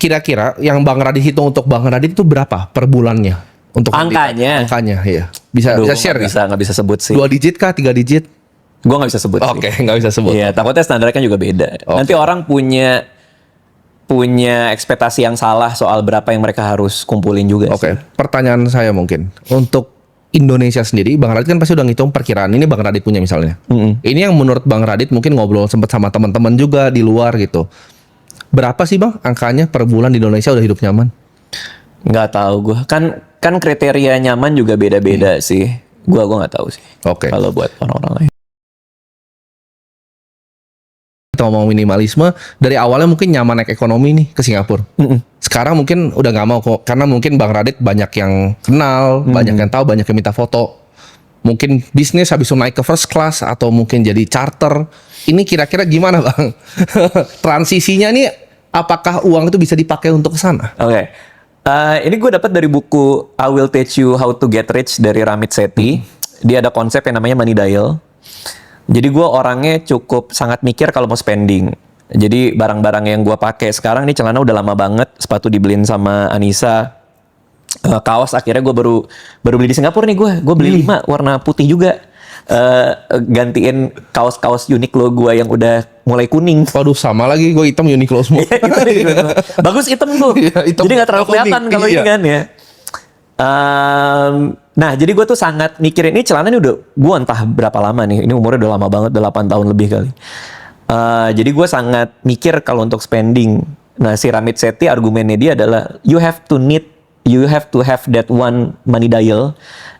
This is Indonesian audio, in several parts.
kira-kira yang Bang Radit hitung untuk Bang Radit itu berapa per bulannya? Untuk Angkanya, iya. Bisa share nggak bisa sebut sih. 2 digit kah, 3 digit? Gue nggak bisa sebut. Oke, nggak bisa sebut. Iya, takutnya standarnya kan juga beda. Nanti orang punya ekspektasi yang salah soal berapa yang mereka harus kumpulin juga. Oke, pertanyaan saya mungkin untuk Indonesia sendiri, Bang Radit kan pasti udah ngitung perkiraan ini Bang Radit punya misalnya. Ini yang menurut Bang Radit mungkin ngobrol sempat sama teman-teman juga di luar gitu. Berapa sih Bang angkanya per bulan di Indonesia udah hidup nyaman? Nggak tahu gue. Kan kriteria nyaman juga beda-beda sih. Gue nggak tahu sih. Oke. Kalau buat orang-orang lain. Kita ngomong minimalisme, dari awalnya mungkin nyaman naik ekonomi nih ke Singapura. Sekarang mungkin udah nggak mau kok, karena mungkin Bang Radit banyak yang kenal, banyak yang tahu, banyak yang minta foto. Mungkin bisnis habis itu naik ke first class atau mungkin jadi charter. Ini kira-kira gimana Bang? Transisinya nih, apakah uang itu bisa dipakai untuk ke sana? Oke. Ini gue dapat dari buku I Will Teach You How to Get Rich dari Ramit Sethi. Dia ada konsep yang namanya money dial. Jadi gue orangnya cukup sangat mikir kalau mau spending. Jadi barang-barang yang gue pakai sekarang nih, celana udah lama banget, sepatu dibeliin sama Anissa. Kaos akhirnya gue baru beli di Singapura nih gue beli 5 warna putih juga. Gantiin kaos-kaos Uniqlo gue yang udah mulai kuning. Waduh, sama lagi gue hitam Uniqlo semua. Bagus hitam tuh. Hitam, jadi gak terlalu kelihatan kalau ini kan ya. Nah jadi gue tuh sangat mikirin ini celana ini udah gue entah berapa lama nih. Ini umurnya udah lama banget, udah 8 tahun lebih kali. Jadi gue sangat mikir kalau untuk spending. Nah si Ramit Sethi argumennya dia adalah you have to have that one money dial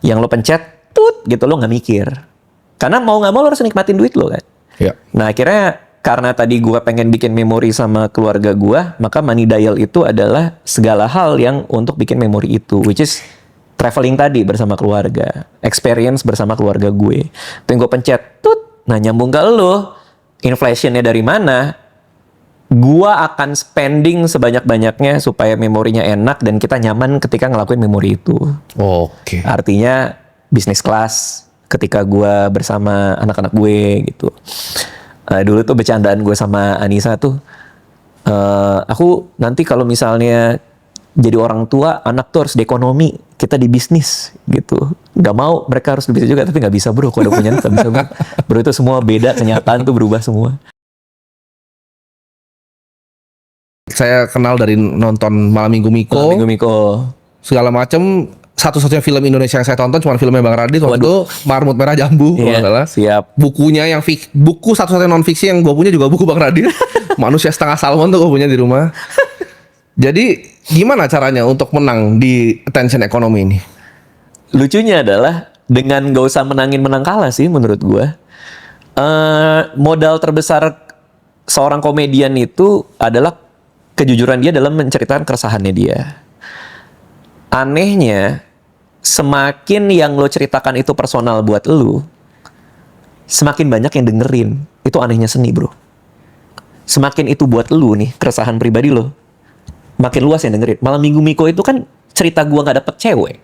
yang lo pencet tut gitu, lo nggak mikir. Karena mau nggak mau lo harus nikmatin duit lo kan. Ya. Nah akhirnya karena tadi gue pengen bikin memori sama keluarga gue, maka money dial itu adalah segala hal yang untuk bikin memori itu, which is traveling tadi bersama keluarga, experience bersama keluarga gue. Itu yang gue pencet tut, nah nyambung ke lo, inflationnya dari mana? Gua akan spending sebanyak-banyaknya supaya memorinya enak dan kita nyaman ketika ngelakuin memori itu. Oke. Artinya bisnis kelas ketika gua bersama anak-anak gue gitu. Dulu tuh bercandaan gue sama Anissa tuh, aku nanti kalau misalnya jadi orang tua, anak tuh harus di ekonomi, kita di bisnis gitu. Gak mau mereka harus di bisnis juga, tapi gak bisa bro, kalau udah punya anak gak bisa bro. Bro itu semua beda, kenyataan tuh berubah semua. Saya kenal dari nonton Malam Minggu Miko. Segala macam. Satu-satunya film Indonesia yang saya tonton cuma filmnya Bang Radit waktu itu Marmut Merah Jambu kalau nggak salah. Siap. Bukunya yang buku satu-satunya non fiksi yang gue punya juga buku Bang Radit. Manusia Setengah Salmon tuh gue punya di rumah. Jadi gimana caranya untuk menang di attention ekonomi ini? Lucunya adalah dengan gak usah menang kalah sih menurut gue. Modal terbesar seorang komedian itu adalah kejujuran dia dalam menceritakan keresahannya dia. Anehnya, semakin yang lo ceritakan itu personal buat lo, semakin banyak yang dengerin. Itu anehnya seni bro. Semakin itu buat lo nih, keresahan pribadi lo, makin luas yang dengerin. Malam Minggu Miko itu kan cerita gua gak dapet cewek.